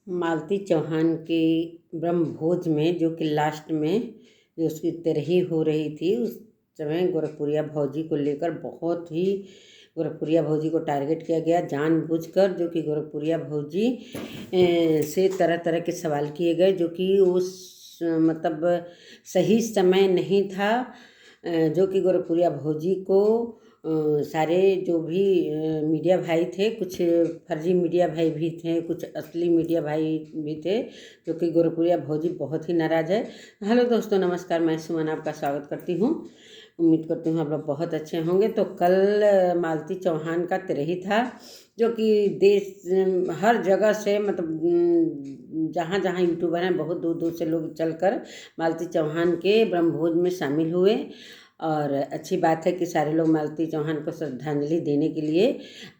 मालती चौहान की ब्रह्मभोज में जो कि लास्ट में जो उसकी तिरही हो रही थी, उस समय गोरखपुरिया भौजी को लेकर बहुत ही गोरखपुरिया भौजी को टारगेट किया गया जानबूझकर। जो कि गोरखपुरिया भौजी से तरह तरह के सवाल किए गए, जो कि उस मतलब सही समय नहीं था। जो कि गोरखपुरिया भौजी को सारे जो भी मीडिया भाई थे, कुछ फर्जी मीडिया भाई भी थे, कुछ असली मीडिया भाई भी थे, जो कि गोरखपुरिया भौजी बहुत ही नाराज़ है। हेलो दोस्तों, नमस्कार, मैं सुमन आपका स्वागत करती हूँ। उम्मीद करती हूँ आप लोग बहुत अच्छे होंगे। तो कल मालती चौहान का तिरही था, जो कि देश हर जगह से मतलब जहाँ जहाँ यूट्यूबर हैं, बहुत दूर दूर से लोग चलकर मालती चौहान के ब्रह्मभोज में शामिल हुए। और अच्छी बात है कि सारे लोग मालती चौहान को श्रद्धांजलि देने के लिए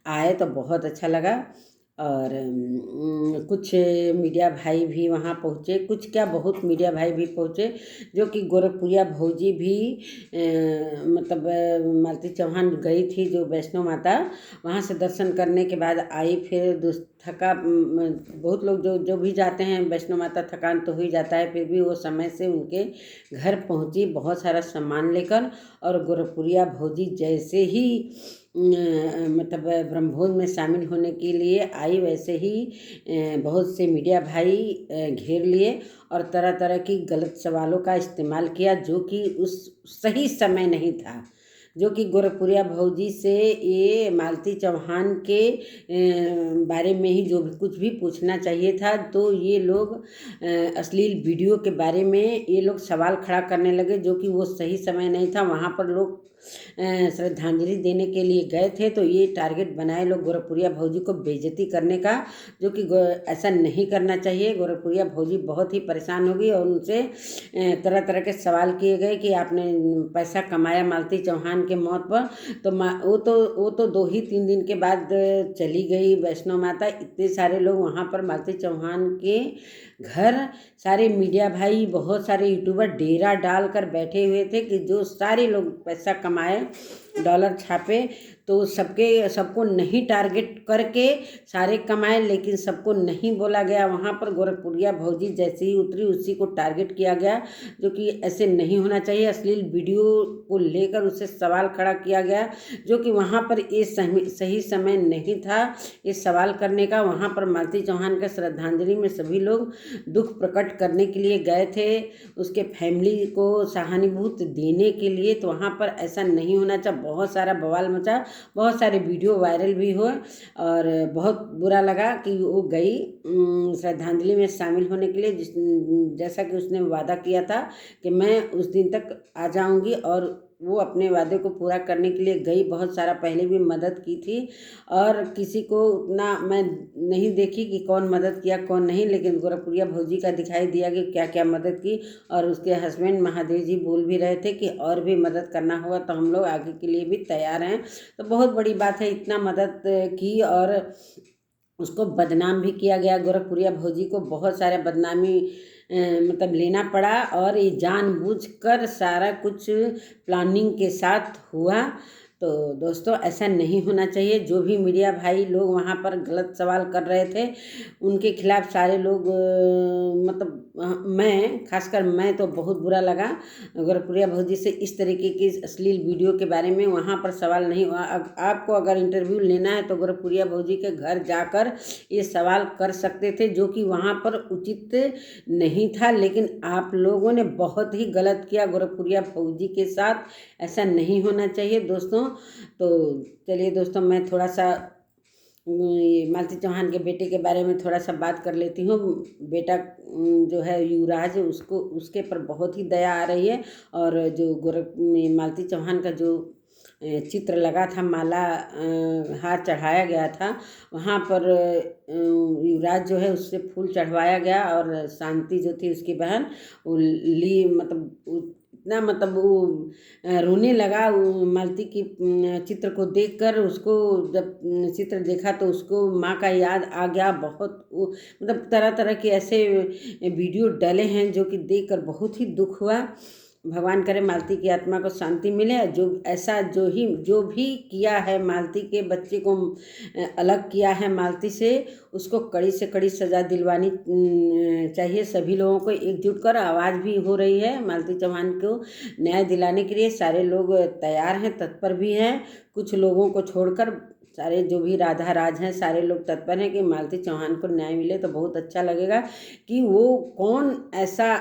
आए, तो बहुत अच्छा लगा। और कुछ मीडिया भाई भी वहाँ पहुँचे, कुछ क्या बहुत मीडिया भाई भी पहुँचे, जो कि गोरखपुरिया भौजी भी मतलब मालती चौहान गई थी जो वैष्णो माता, वहाँ से दर्शन करने के बाद आई। फिर बहुत लोग जो भी जाते हैं वैष्णो माता, थकान तो हो ही जाता है, फिर भी वो समय से उनके घर पहुँची बहुत सारा सामान लेकर। और गोरखपुरिया भौजी जैसे ही मतलब ब्रह्मभोज में शामिल होने के लिए आई, वैसे ही बहुत से मीडिया भाई घेर लिए और तरह तरह की गलत सवालों का इस्तेमाल किया, जो कि उस सही समय नहीं था। जो कि गोरखपुरिया भौजी से ये मालती चौहान के बारे में ही जो भी कुछ भी पूछना चाहिए था, तो ये लोग अश्लील वीडियो के बारे में ये लोग सवाल खड़ा करने लगे, जो कि वो सही समय नहीं था। वहाँ पर लोग श्रद्धांजलि देने के लिए गए थे, तो ये टारगेट बनाए लोग गोरखपुरिया भौजी को बेइज्जती करने का, जो कि ऐसा नहीं करना चाहिए। गोरखपुरिया भौजी बहुत ही परेशान हो गई और उनसे तरह तरह के सवाल किए गए कि आपने पैसा कमाया मालती चौहान के मौत पर। तो वो तो 2 ही 3 दिन के बाद चली गई वैष्णो माता। इतने सारे लोग वहाँ पर मालती चौहान के घर, सारे मीडिया भाई, बहुत सारे यूट्यूबर डेरा डाल कर बैठे हुए थे कि जो सारे लोग पैसा कमाए, डॉलर छापे, तो सबको नहीं टारगेट करके सारे कमाए, लेकिन सबको नहीं बोला गया। वहाँ पर गोरखपुरिया भौजी जैसे ही उतरी उसी को टारगेट किया गया, जो कि ऐसे नहीं होना चाहिए। अश्लील वीडियो को लेकर उससे सवाल खड़ा किया गया, जो कि वहाँ पर ये सही समय नहीं था ये सवाल करने का। वहाँ पर मालती चौहान के श्रद्धांजलि में सभी लोग दुख प्रकट करने के लिए गए थे, उसके फैमिली को सहानुभूति देने के लिए। तो वहाँ पर ऐसा नहीं होना चाहिए। बहुत सारा बवाल मचा, बहुत सारे वीडियो वायरल भी हुए और बहुत बुरा लगा कि वो गई श्रद्धांजलि में शामिल होने के लिए, जैसा कि उसने वादा किया था कि मैं उस दिन तक आ जाऊंगी, और वो अपने वादे को पूरा करने के लिए गई। बहुत सारा पहले भी मदद की थी और किसी को उतना मैं नहीं देखी कि कौन मदद किया कौन नहीं, लेकिन गोरखपुरिया भौजी का दिखाई दिया कि क्या क्या मदद की। और उसके हस्बैंड महादेव जी बोल भी रहे थे कि और भी मदद करना होगा तो हम लोग आगे के लिए भी तैयार हैं। तो बहुत बड़ी बात है, इतना मदद की और उसको बदनाम भी किया गया। गोरखपुरिया भौजी को बहुत सारे बदनामी मतलब लेना पड़ा, और ये जानबूझकर सारा कुछ प्लानिंग के साथ हुआ। तो दोस्तों, ऐसा नहीं होना चाहिए। जो भी मीडिया भाई लोग वहाँ पर गलत सवाल कर रहे थे, उनके खिलाफ सारे लोग मतलब मैं खासकर मैं तो बहुत बुरा लगा गोरखपुरिया भौजी से इस तरीके की अश्लील वीडियो के बारे में वहाँ पर सवाल नहीं हुआ। आपको अगर इंटरव्यू लेना है तो गोरखपुरिया भौजी के घर जाकर ये सवाल कर सकते थे, जो कि वहाँ पर उचित नहीं था। लेकिन आप लोगों ने बहुत ही गलत किया गोरखपुरिया भौजी के साथ, ऐसा नहीं होना चाहिए दोस्तों। तो चलिए दोस्तों, मैं थोड़ा सा ये मालती चौहान के बेटे के बारे में थोड़ा सा बात कर लेती हूँ। बेटा जो है युवराज, उसको उसके पर बहुत ही दया आ रही है। और जो मालती चौहान का जो चित्र लगा था, माला हार चढ़ाया गया था, वहाँ पर युवराज जो है उससे फूल चढ़वाया गया। और शांति जो थी उसकी बहन, वो ली मतलब इतना मतलब वो रोने लगा वो मालती की चित्र को देखकर। उसको जब चित्र देखा तो उसको माँ का याद आ गया। बहुत वो मतलब तरह तरह के ऐसे वीडियो डले हैं जो कि देखकर बहुत ही दुख हुआ। भगवान करे मालती की आत्मा को शांति मिले। जो भी किया है, मालती के बच्चे को अलग किया है मालती से, उसको कड़ी से कड़ी सज़ा दिलवानी चाहिए। सभी लोगों को एकजुट कर आवाज़ भी हो रही है मालती चौहान को न्याय दिलाने के लिए। सारे लोग तैयार हैं, तत्पर भी हैं। कुछ लोगों को छोड़कर सारे जो भी राधा राज हैं सारे लोग तत्पर हैं कि मालती चौहान को न्याय मिले। तो बहुत अच्छा लगेगा कि वो कौन ऐसा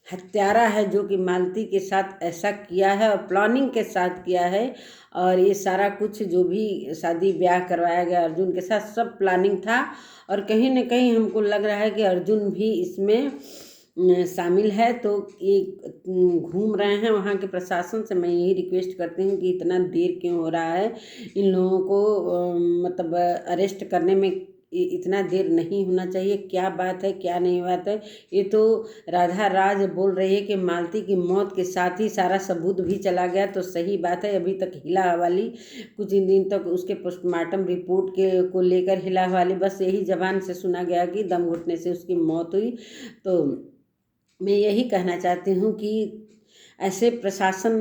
हत्यारा है जो कि मालती के साथ ऐसा किया है और प्लानिंग के साथ किया है। और ये सारा कुछ जो भी शादी ब्याह करवाया गया अर्जुन के साथ, सब प्लानिंग था। और कहीं न कहीं हमको लग रहा है कि अर्जुन भी इसमें शामिल है। तो ये घूम रहे हैं वहाँ के प्रशासन से। मैं यही रिक्वेस्ट करती हूँ कि इतना देर क्यों हो रहा है इन लोगों को, मतलब अरेस्ट करने में इतना देर नहीं होना चाहिए। क्या बात है, क्या नहीं बात है। ये तो राधा राज बोल रही है कि मालती की मौत के साथ ही सारा सबूत भी चला गया, तो सही बात है। अभी तक हिला हवाली कुछ दिन तक उसके पोस्टमार्टम रिपोर्ट को लेकर हिला हवाली बस यही जबान से सुना गया कि दम घुटने से उसकी मौत हुई। तो मैं यही कहना चाहती हूँ कि ऐसे प्रशासन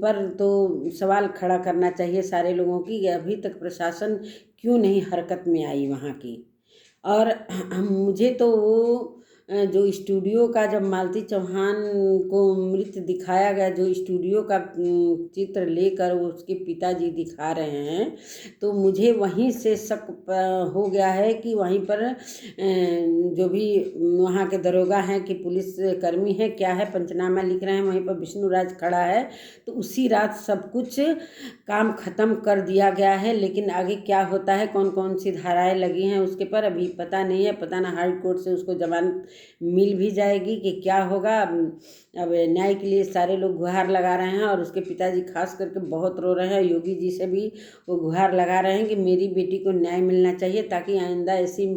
पर तो सवाल खड़ा करना चाहिए सारे लोगों की, अभी तक प्रशासन क्यों नहीं हरकत में आई वहाँ की। और मुझे तो वो जो स्टूडियो का जब मालती चौहान को मृत दिखाया गया, जो स्टूडियो का चित्र लेकर उसके पिताजी दिखा रहे हैं, तो मुझे वहीं से शक हो गया है कि वहीं पर जो भी वहाँ के दरोगा हैं कि पुलिस कर्मी है क्या है, पंचनामा लिख रहे हैं, वहीं पर विष्णु राज खड़ा है। तो उसी रात सब कुछ काम खत्म कर दिया गया है। लेकिन आगे क्या होता है, कौन कौन सी धाराएं लगी हैं उसके पर अभी पता नहीं है। पता ना हाई कोर्ट से उसको जमानत मिल भी जाएगी कि क्या होगा। अब न्याय के लिए सारे लोग गुहार लगा रहे हैं और उसके पिताजी खास करके बहुत रो रहे हैं। योगी जी से भी वो गुहार लगा रहे हैं कि मेरी बेटी को न्याय मिलना चाहिए, ताकि आइंदा ऐसी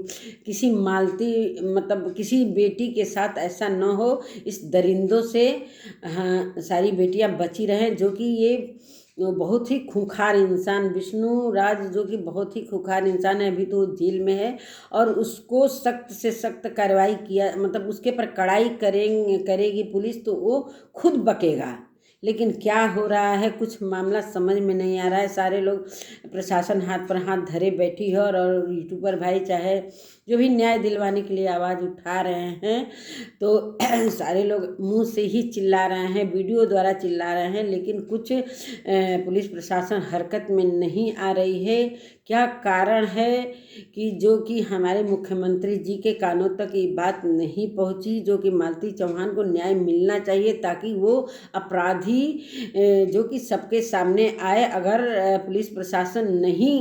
किसी मालती मतलब किसी बेटी के साथ ऐसा न हो। इस दरिंदों से हाँ सारी बेटियां बची रहें। जो कि ये बहुत ही खूंखार इंसान विष्णु राज, जो कि बहुत ही खूंखार इंसान है, अभी तो जेल में है। और उसको सख्त से सख्त कार्रवाई किया, मतलब उसके पर कड़ाई करेगी पुलिस तो वो खुद बकेगा। लेकिन क्या हो रहा है, कुछ मामला समझ में नहीं आ रहा है। सारे लोग प्रशासन हाथ पर हाथ धरे बैठी है और यूट्यूबर भाई चाहे जो भी न्याय दिलवाने के लिए आवाज़ उठा रहे हैं, तो सारे लोग मुंह से ही चिल्ला रहे हैं, वीडियो द्वारा चिल्ला रहे हैं। लेकिन कुछ पुलिस प्रशासन हरकत में नहीं आ रही है। क्या कारण है कि जो कि हमारे मुख्यमंत्री जी के कानों तक ये बात नहीं पहुंची, जो कि मालती चौहान को न्याय मिलना चाहिए ताकि वो अपराधी जो कि सबके सामने आए। अगर पुलिस प्रशासन नहीं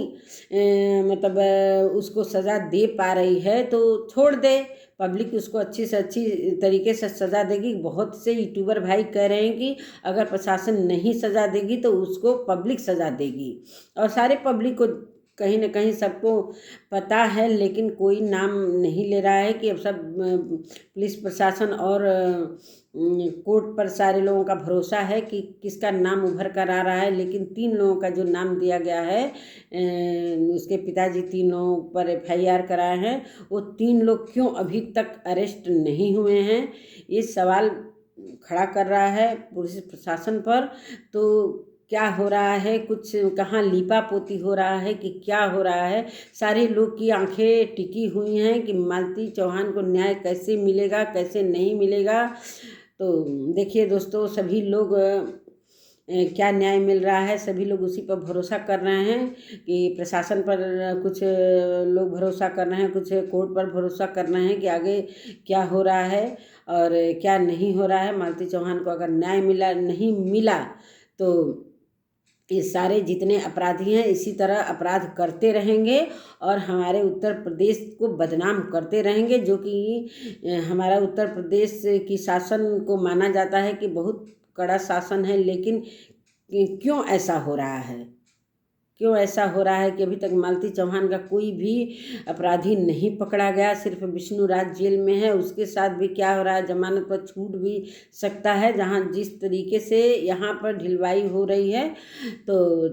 मतलब उसको सज़ा दे पा रही है तो छोड़ दे, पब्लिक उसको अच्छी से अच्छी तरीके से सज़ा देगी। बहुत से यूट्यूबर भाई कह रहे हैं कि अगर प्रशासन नहीं सज़ा देगी तो उसको पब्लिक सज़ा देगी। और सारे पब्लिक को कहीं ना कहीं सबको पता है, लेकिन कोई नाम नहीं ले रहा है कि अब सब पुलिस प्रशासन और कोर्ट पर सारे लोगों का भरोसा है कि किसका नाम उभर कर आ रहा है। लेकिन 3 लोगों का जो नाम दिया गया है, उसके पिताजी 3 लोगों पर FIR कराए हैं, वो 3 लोग क्यों अभी तक अरेस्ट नहीं हुए हैं, ये सवाल खड़ा कर रहा है पुलिस प्रशासन पर। तो क्या हो रहा है, कुछ कहाँ लीपा पोती हो रहा है कि क्या हो रहा है। सारे लोग की आंखें टिकी हुई हैं कि मालती चौहान को न्याय कैसे मिलेगा, कैसे नहीं मिलेगा। तो देखिए दोस्तों, सभी लोग क्या न्याय मिल रहा है, सभी लोग उसी पर भरोसा कर रहे हैं कि प्रशासन पर कुछ लोग भरोसा कर रहे हैं, कुछ कोर्ट पर भरोसा कर रहे हैं कि आगे क्या हो रहा है और क्या नहीं हो रहा है। मालती चौहान को अगर न्याय नहीं मिला तो ये सारे जितने अपराधी हैं इसी तरह अपराध करते रहेंगे और हमारे उत्तर प्रदेश को बदनाम करते रहेंगे। जो कि हमारा उत्तर प्रदेश की शासन को माना जाता है कि बहुत कड़ा शासन है, लेकिन क्यों ऐसा हो रहा है, क्यों ऐसा हो रहा है कि अभी तक मालती चौहान का कोई भी अपराधी नहीं पकड़ा गया। सिर्फ विष्णु राज जेल में है, उसके साथ भी क्या हो रहा है, जमानत पर छूट भी सकता है। जहां जिस तरीके से यहाँ पर ढिलवाई हो रही है, तो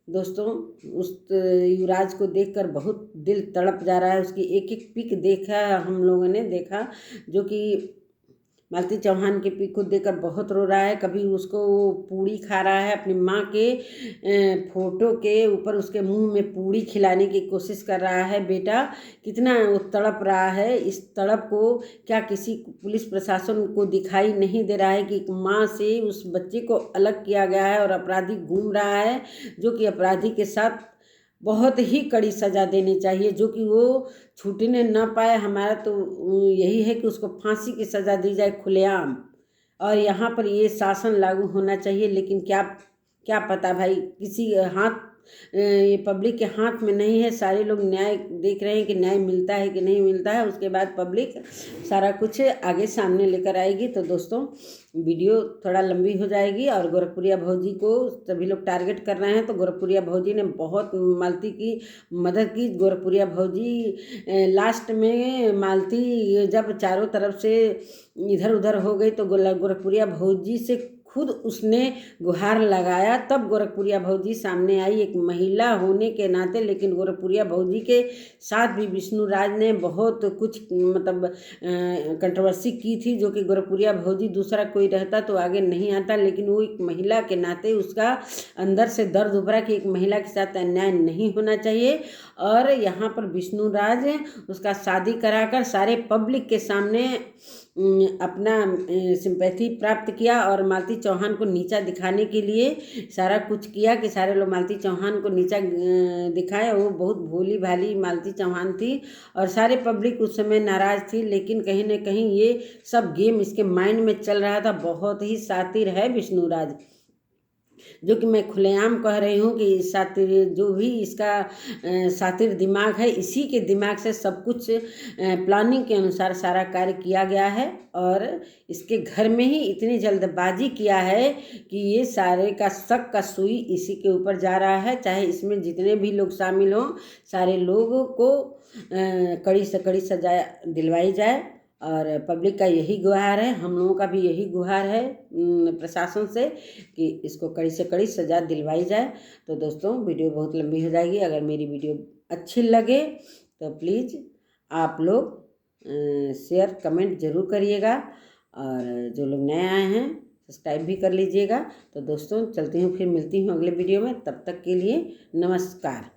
दोस्तों उस युवराज को देखकर बहुत दिल तड़प जा रहा है। उसकी एक एक पिक देखा हम लोगों ने देखा, जो कि मालती चौहान की पिक को देखकर बहुत रो रहा है। कभी उसको वो पूड़ी खा रहा है, अपनी माँ के फोटो के ऊपर उसके मुंह में पूड़ी खिलाने की कोशिश कर रहा है। बेटा कितना वो तड़प रहा है। इस तड़प को क्या किसी पुलिस प्रशासन को दिखाई नहीं दे रहा है कि एक माँ से उस बच्चे को अलग किया गया है और अपराधी घूम रहा है, जो कि अपराधी के साथ बहुत ही कड़ी सज़ा देनी चाहिए, जो कि वो छूटने ना पाए। हमारा तो यही है कि उसको फांसी की सज़ा दी जाए खुलेआम, और यहाँ पर ये शासन लागू होना चाहिए। लेकिन क्या क्या पता भाई, किसी हाथ ये पब्लिक के हाथ में नहीं है। सारे लोग न्याय देख रहे हैं कि न्याय मिलता है कि नहीं मिलता है, उसके बाद पब्लिक सारा कुछ आगे सामने लेकर आएगी। तो दोस्तों वीडियो थोड़ा लंबी हो जाएगी, और गोरखपुरिया भौजी को सभी लोग टारगेट कर रहे हैं। तो गोरखपुरिया भौजी ने बहुत मालती की मदद की। गोरखपुरिया भौजी लास्ट में मालती जब चारों तरफ से इधर उधर हो गई तो गोरखपुरिया भौजी से खुद उसने गुहार लगाया, तब गोरखपुरिया भौजी सामने आई एक महिला होने के नाते। लेकिन गोरखपुरिया भौजी के साथ भी विष्णु राज ने बहुत कुछ मतलब कंट्रोवर्सी की थी, जो कि गोरखपुरिया भौजी दूसरा कोई रहता तो आगे नहीं आता। लेकिन वो एक महिला के नाते उसका अंदर से दर्द उभरा कि एक महिला के साथ अन्याय नहीं होना चाहिए। और यहाँ पर विष्णु राज उसका शादी कराकर सारे पब्लिक के सामने अपना सिंपैथी प्राप्त किया, और मालती चौहान को नीचा दिखाने के लिए सारा कुछ किया कि सारे लोग मालती चौहान को नीचा दिखाए। वो बहुत भोली भाली मालती चौहान थी, और सारे पब्लिक उस समय नाराज़ थी। लेकिन कहीं ना कहीं ये सब गेम इसके माइंड में चल रहा था। बहुत ही शातिर है विष्णु राज, जो कि मैं खुलेआम कह रही हूँ कि शातिर जो भी इसका शातिर दिमाग है, इसी के दिमाग से सब कुछ प्लानिंग के अनुसार सारा कार्य किया गया है। और इसके घर में ही इतनी जल्दबाजी किया है कि ये सारे का शक का सुई इसी के ऊपर जा रहा है। चाहे इसमें जितने भी लोग शामिल हों, सारे लोगों को कड़ी से कड़ी सजा दिलवाई जाए। और पब्लिक का यही गुहार है, हम लोगों का भी यही गुहार है प्रशासन से कि इसको कड़ी से कड़ी सज़ा दिलवाई जाए। तो दोस्तों वीडियो बहुत लंबी हो जाएगी। अगर मेरी वीडियो अच्छी लगे तो प्लीज़ आप लोग शेयर कमेंट ज़रूर करिएगा, और जो लोग नए आए हैं सब्सक्राइब भी कर लीजिएगा। तो दोस्तों चलती हूँ, फिर मिलती हूँ अगले वीडियो में। तब तक के लिए नमस्कार।